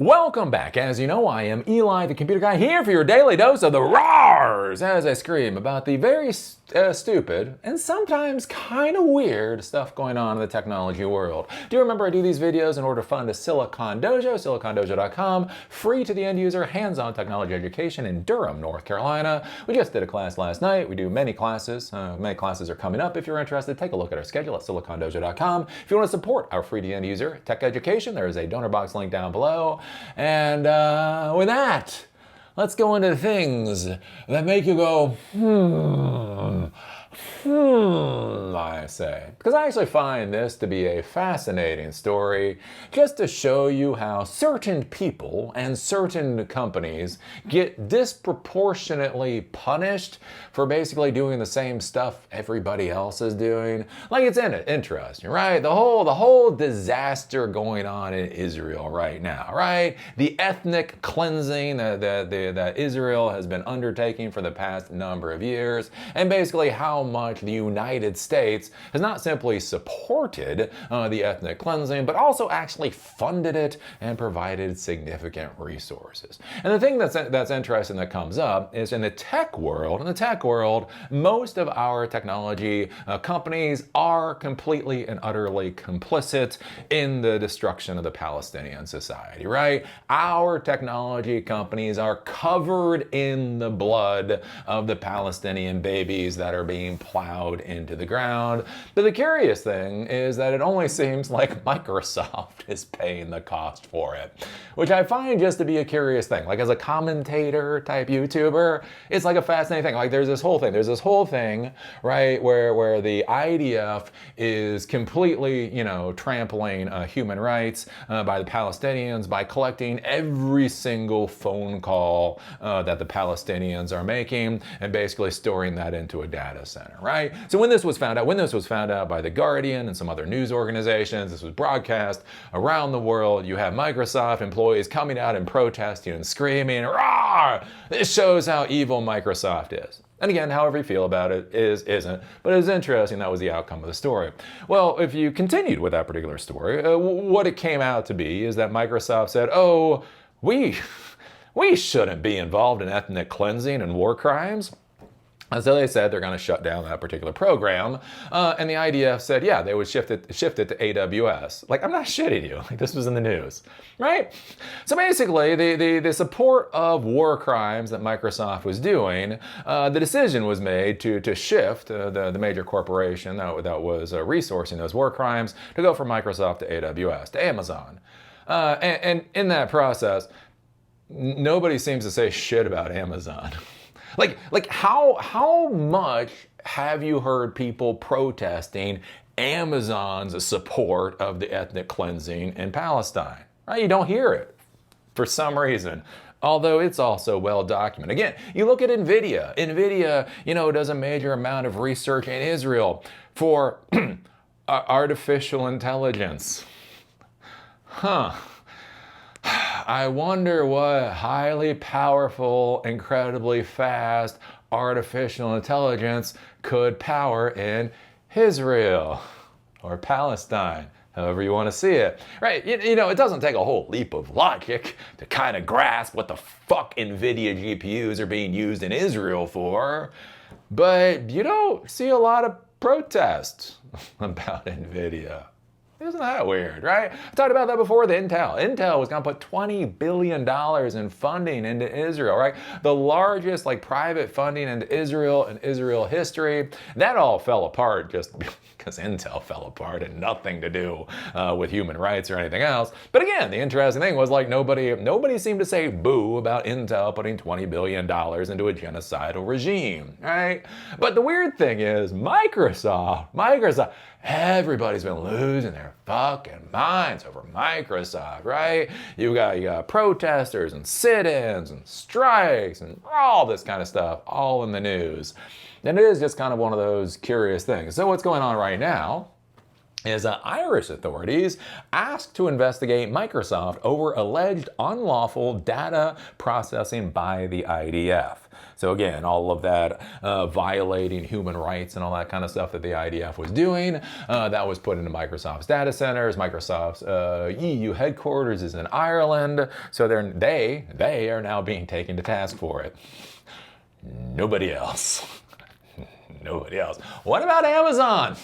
Welcome back. As you know, I am Eli, the computer guy, here for your daily dose of the roars as I scream about the very stupid and sometimes kind of weird stuff going on in the technology world. Do you remember I do these videos in order to fund a Silicon Dojo, silicondojo.com, free to the end user, hands-on technology education in Durham, North Carolina. We just did a class last night. We do many classes. Many classes are coming up. If you're interested, take a look at our schedule at silicondojo.com. If you want to support our free to the end user tech education, there is a donor box link down below. And with that, let's go into things that make you go, I say. Because I actually find this to be a fascinating story, just to show you how certain people and certain companies get disproportionately punished for basically doing the same stuff everybody else is doing. Like, it's interesting, right? The whole disaster going on in Israel right now, right? The ethnic cleansing that Israel has been undertaking for the past number of years, and basically how much the United States has not simply supported the ethnic cleansing, but also actually funded it and provided significant resources. And the thing that's interesting that comes up is in the tech world. In the tech world, most of our technology companies are completely and utterly complicit in the destruction of the Palestinian society, right? Our technology companies are covered in the blood of the Palestinian babies that are being plowed into the ground. But the curious thing is that it only seems like Microsoft is paying the cost for it, which I find just to be a curious thing. Like, as a commentator type YouTuber, it's like a fascinating thing. Like, there's this whole thing, right, where the IDF is completely, trampling human rights by the Palestinians by collecting every single phone call that the Palestinians are making and basically storing that into a data center, right? So when this was found out by The Guardian and some other news organizations, this was broadcast around the world. You have Microsoft employees coming out and protesting and screaming, "Rah! This shows how evil Microsoft is." And again, however you feel about it isn't, but it's interesting that was the outcome of the story. Well, if you continued with that particular story, what it came out to be is that Microsoft said, "Oh, we shouldn't be involved in ethnic cleansing and war crimes." And so they said they're going to shut down that particular program, and the IDF said, yeah, they would shift it to AWS. Like, I'm not shitting you. Like, this was in the news, right? So basically, the support of war crimes that Microsoft was doing, the decision was made to shift the major corporation that was resourcing those war crimes to go from Microsoft to AWS, to Amazon. And in that process, nobody seems to say shit about Amazon. Like how much have you heard people protesting Amazon's support of the ethnic cleansing in Palestine? Right? You don't hear it for some reason. Although it's also well documented. Again, you look at NVIDIA. NVIDIA, does a major amount of research in Israel for artificial intelligence. I wonder what highly powerful, incredibly fast artificial intelligence could power in Israel or Palestine, however you want to see it. Right? It doesn't take a whole leap of logic to kind of grasp what the fuck NVIDIA GPUs are being used in Israel for, but you don't see a lot of protests about NVIDIA. Isn't that weird, right? I talked about that before, the Intel. Intel was going to put $20 billion in funding into Israel, right? The largest private funding into Israel in Israel history. That all fell apart just because Intel fell apart and nothing to do with human rights or anything else. But again, the interesting thing was nobody seemed to say boo about Intel putting $20 billion into a genocidal regime, right? But the weird thing is Microsoft, everybody's been losing their fucking minds over Microsoft, right? You got protesters and sit-ins and strikes and all this kind of stuff all in the news. And it is just kind of one of those curious things. So what's going on right now is Irish authorities asked to investigate Microsoft over alleged unlawful data processing by the IDF. So again, all of that violating human rights and all that kind of stuff that the IDF was doing, that was put into Microsoft's data centers. Microsoft's EU headquarters is in Ireland, so they are now being taken to task for it. Nobody else. Nobody else. What about Amazon?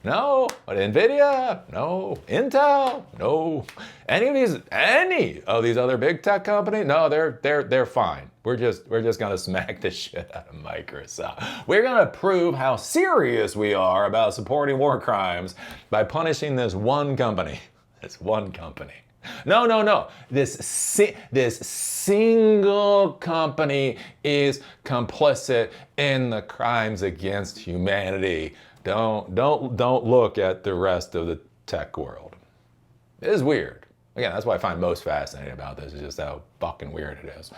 No. But Nvidia? No. Intel? No. Any of these other big tech companies? No, they're fine. We're just gonna smack the shit out of Microsoft. We're gonna prove how serious we are about supporting war crimes by punishing this one company. This one company. No. This single company is complicit in the crimes against humanity. Don't look at the rest of the tech world. It is weird. Again, that's what I find most fascinating about this, is just how fucking weird it is.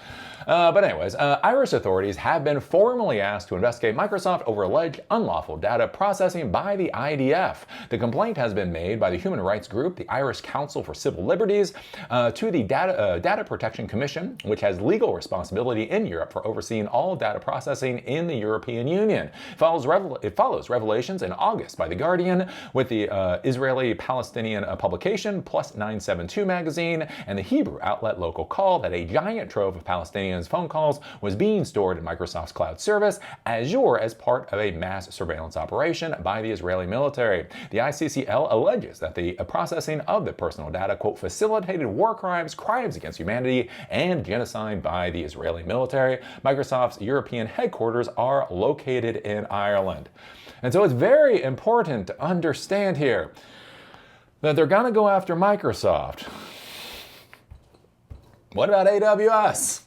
But anyways, Irish authorities have been formally asked to investigate Microsoft over alleged unlawful data processing by the IDF. The complaint has been made by the human rights group, the Irish Council for Civil Liberties, to the Data Protection Commission, which has legal responsibility in Europe for overseeing all data processing in the European Union. It follows revelations in August by The Guardian, with the Israeli-Palestinian publication Plus 972 magazine and the Hebrew outlet Local Call that a giant trove of Palestinians' phone calls was being stored in Microsoft's cloud service, Azure, as part of a mass surveillance operation by the Israeli military. The ICCL alleges that the processing of the personal data, quote, facilitated war crimes, crimes against humanity, and genocide by the Israeli military. Microsoft's European headquarters are located in Ireland. And so it's very important to understand here that they're going to go after Microsoft. What about AWS?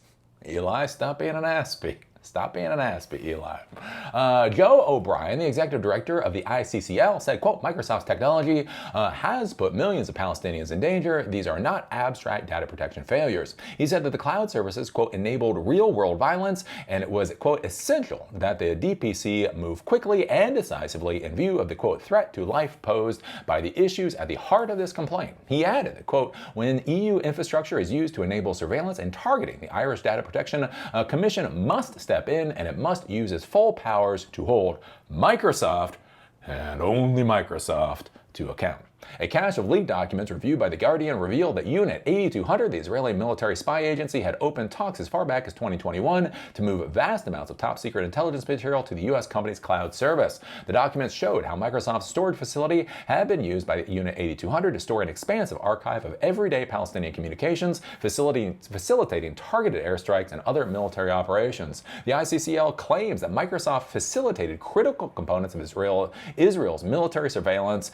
Eli, stop being an aspie. Stop being an aspie, Eli. Joe O'Brien, the executive director of the ICCL, said, quote, Microsoft's technology has put millions of Palestinians in danger. These are not abstract data protection failures. He said that the cloud services, quote, enabled real-world violence, and it was, quote, essential that the DPC move quickly and decisively in view of the, quote, threat to life posed by the issues at the heart of this complaint. He added that, quote, when EU infrastructure is used to enable surveillance and targeting, the Irish Data Protection Commission must step in, and it must use its full powers to hold Microsoft, and only Microsoft, to account. A cache of leaked documents reviewed by The Guardian revealed that Unit 8200, the Israeli military spy agency, had opened talks as far back as 2021 to move vast amounts of top-secret intelligence material to the U.S. company's cloud service. The documents showed how Microsoft's storage facility had been used by Unit 8200 to store an expansive archive of everyday Palestinian communications, facilitating targeted airstrikes and other military operations. The ICCL claims that Microsoft facilitated critical components of Israel's military surveillance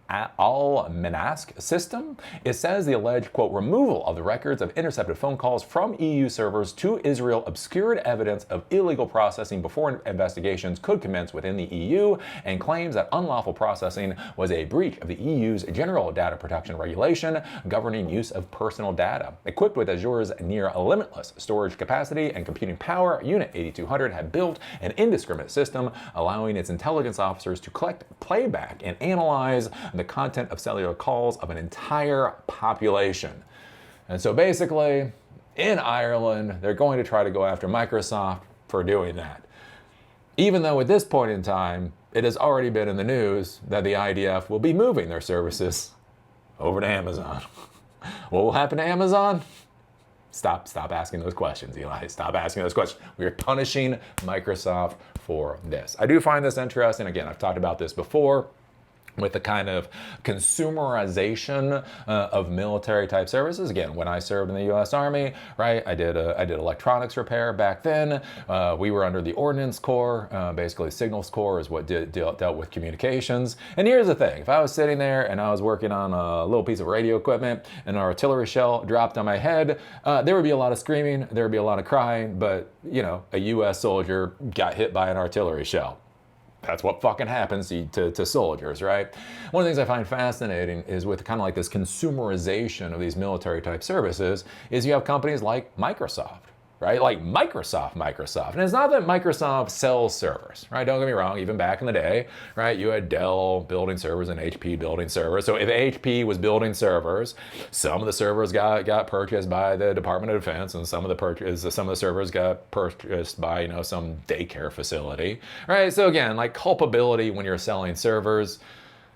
Al-Manask system. It says the alleged, quote, removal of the records of intercepted phone calls from EU servers to Israel obscured evidence of illegal processing before investigations could commence within the EU, and claims that unlawful processing was a breach of the EU's General Data Protection Regulation governing use of personal data. Equipped with Azure's near limitless storage capacity and computing power, Unit 8200 had built an indiscriminate system allowing its intelligence officers to collect, playback, and analyze the content of cellular calls of an entire population. And so basically, in Ireland, they're going to try to go after Microsoft for doing that. Even though at this point in time, it has already been in the news that the IDF will be moving their services over to Amazon. What will happen to Amazon? Stop asking those questions, Eli. Stop asking those questions. We are punishing Microsoft for this. I do find this interesting. Again, I've talked about this before, with the kind of consumerization of military type services. Again, when I served in the U.S. Army, right, I did electronics repair back then. We were under the Ordnance Corps. Basically, Signals Corps is what dealt with communications. And here's the thing. If I was sitting there and I was working on a little piece of radio equipment and an artillery shell dropped on my head, there would be a lot of screaming, there would be a lot of crying, but, you know, a U.S. soldier got hit by an artillery shell. That's what fucking happens to soldiers, right? One of the things I find fascinating is with kind of like this consumerization of these military type services is you have companies like Microsoft, right? Like Microsoft. And it's not that Microsoft sells servers, right? Don't get me wrong, even back in the day, right? You had Dell building servers and HP building servers. So if HP was building servers, some of the servers got purchased by the Department of Defense, and some of the servers got purchased by, some daycare facility, right? So again, like culpability when you're selling servers,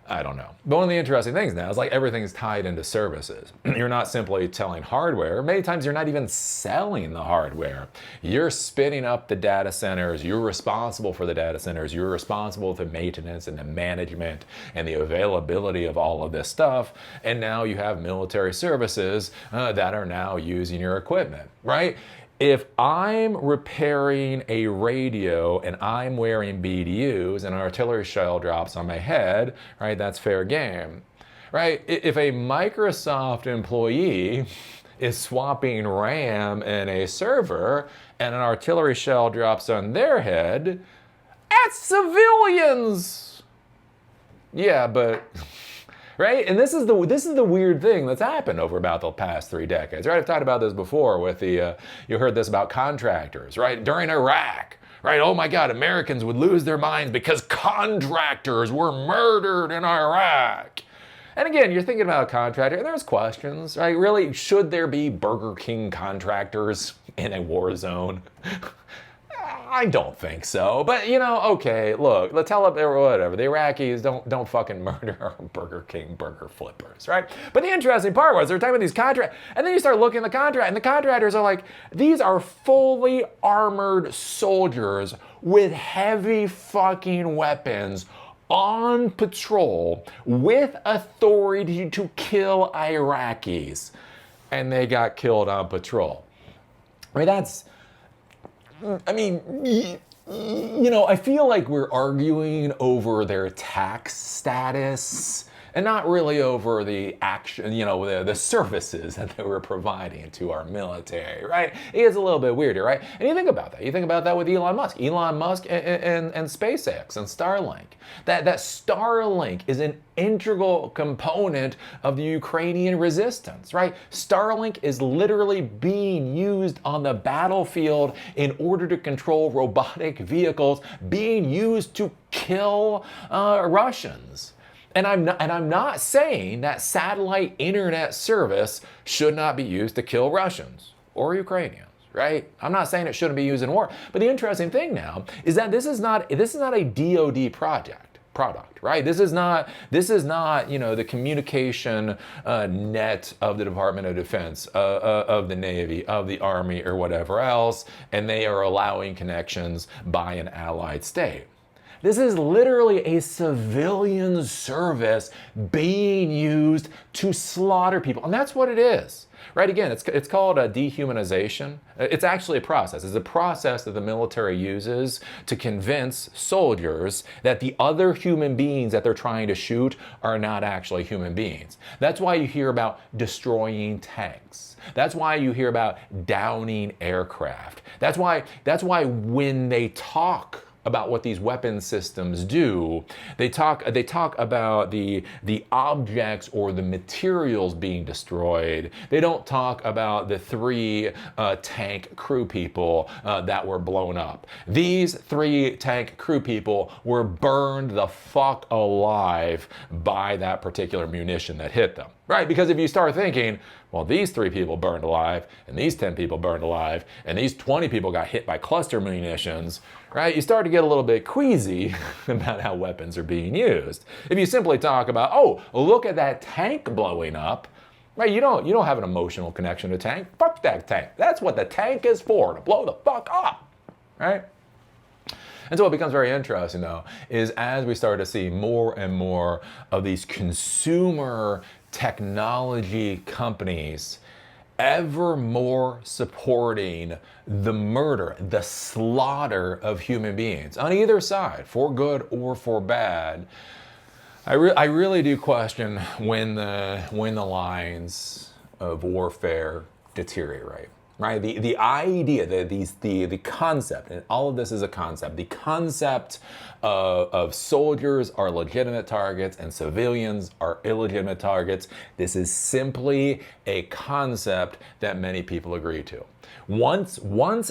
I don't know. But one of the interesting things now is like everything's tied into services. You're not simply selling hardware. Many times you're not even selling the hardware. You're spinning up the data centers. You're responsible for the data centers. You're responsible for the maintenance and the management and the availability of all of this stuff. And now you have military services that are now using your equipment, right? If I'm repairing a radio and I'm wearing BDUs and an artillery shell drops on my head, right, that's fair game, right? If a Microsoft employee is swapping RAM in a server and an artillery shell drops on their head, that's civilians. Yeah, but... right? And this is the weird thing that's happened over about the past 3 decades, right? I've talked about this before with you heard this about contractors, right? During Iraq, right? Oh my God, Americans would lose their minds because contractors were murdered in Iraq. And again, you're thinking about a contractor, and there's questions, right? Really, should there be Burger King contractors in a war zone? I don't think so, but okay, look, the whatever, the Iraqis don't fucking murder our Burger King burger flippers, right? But the interesting part was they're talking about these contracts, and then you start looking at the contract, and the contractors are like, these are fully armored soldiers with heavy fucking weapons on patrol with authority to kill Iraqis, and they got killed on patrol. I feel like we're arguing over their tax status and not really over the action, the services that they were providing to our military, right? It is a little bit weirder, right? And you think about that. You think about that with Elon Musk and SpaceX and Starlink. That Starlink is an integral component of the Ukrainian resistance, right? Starlink is literally being used on the battlefield in order to control robotic vehicles being used to kill Russians. And I'm not saying that satellite internet service should not be used to kill Russians or Ukrainians, right? I'm not saying it shouldn't be used in war. But the interesting thing now is that this is not a DoD product, right? This is not the communication net of the Department of Defense, of the Navy, of the Army, or whatever else, and they are allowing connections by an allied state. This is literally a civilian service being used to slaughter people. And that's what it is, right? Again, it's called a dehumanization. It's actually a process. It's a process that the military uses to convince soldiers that the other human beings that they're trying to shoot are not actually human beings. That's why you hear about destroying tanks. That's why you hear about downing aircraft. That's why when they talk about what these weapon systems do, they talk about the objects or the materials being destroyed. They don't talk about the 3 tank crew people that were blown up. These 3 tank crew people were burned the fuck alive by that particular munition that hit them, right? Because if you start thinking, well, these 3 people burned alive, and these 10 people burned alive, and these 20 people got hit by cluster munitions, right? You start to get a little bit queasy about how weapons are being used. If you simply talk about, oh, look at that tank blowing up, right? You don't have an emotional connection to tank. Fuck that tank. That's what the tank is for, to blow the fuck up, right? And so what becomes very interesting, though, is as we start to see more and more of these consumer technology companies ever more supporting the murder, the slaughter of human beings on either side, for good or for bad, I really do question when the lines of warfare deteriorate. right? The idea, the concept, and all of this is a concept. The concept of soldiers are legitimate targets and civilians are illegitimate targets. This is simply a concept that many people agree to. Once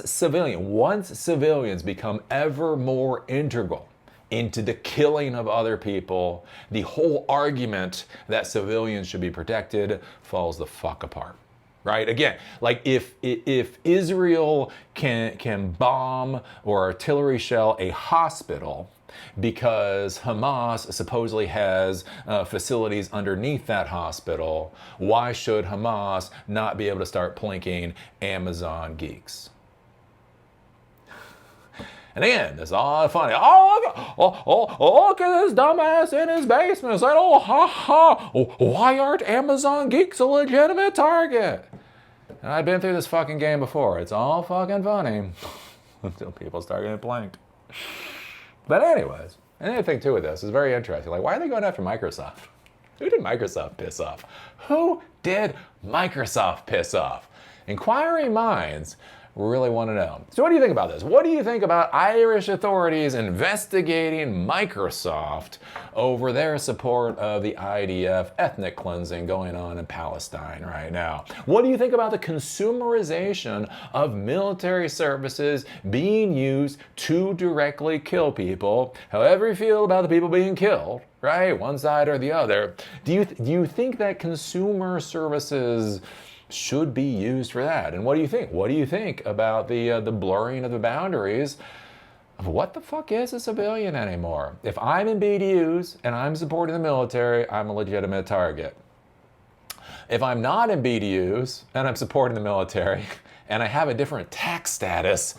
civilians become ever more integral into the killing of other people, the whole argument that civilians should be protected falls the fuck apart. Right? Again, like if Israel can bomb or artillery shell a hospital because Hamas supposedly has facilities underneath that hospital, why should Hamas not be able to start plinking Amazon geeks? And again, it's all funny. Look at this dumbass in his basement. It's like, oh, ha, ha. Why aren't Amazon geeks a legitimate target? And I've been through this fucking game before. It's all fucking funny until people start getting blanked. But anyways, another thing too with this is very interesting. Like, why are they going after Microsoft? Who did Microsoft piss off? Who did Microsoft piss off? Inquiring minds really want to know. So what do you think about this? What do you think about Irish authorities investigating Microsoft over their support of the IDF ethnic cleansing going on in Palestine right now? What do you think about the consumerization of military services being used to directly kill people? However you feel about the people being killed, right? One side or the other. Do you think that consumer services should be used for that? And what do you think? What do you think about the blurring of the boundaries of what the fuck is a civilian anymore? If I'm in BDUs and I'm supporting the military, I'm a legitimate target. If I'm not in BDUs and I'm supporting the military and I have a different tax status,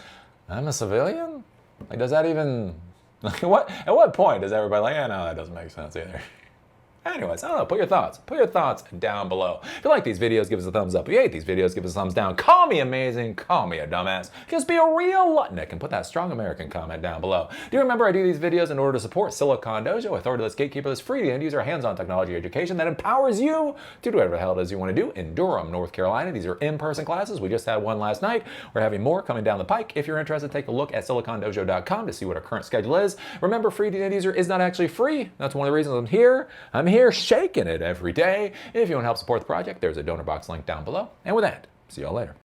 I'm a civilian? Like, does that even, like, at what point is everybody like, yeah, no, that doesn't make sense either? Anyways, I don't know, put your thoughts down below. If you like these videos, give us a thumbs up. If you hate these videos, give us a thumbs down. Call me amazing, call me a dumbass. Just be a real Lutnick and put that strong American comment down below. Do you remember I do these videos in order to support Silicon Dojo, authority-less, gatekeeperless, free to end user, hands-on technology education that empowers you to do whatever the hell it is you want to do in Durham, North Carolina. These are in-person classes. We just had one last night. We're having more coming down the pike. If you're interested, take a look at silicondojo.com to see what our current schedule is. Remember, free to end user is not actually free. That's one of the reasons I'm here. I'm here shaking it every day. If you want to help support the project, there's a donor box link down below. And with that, see y'all later.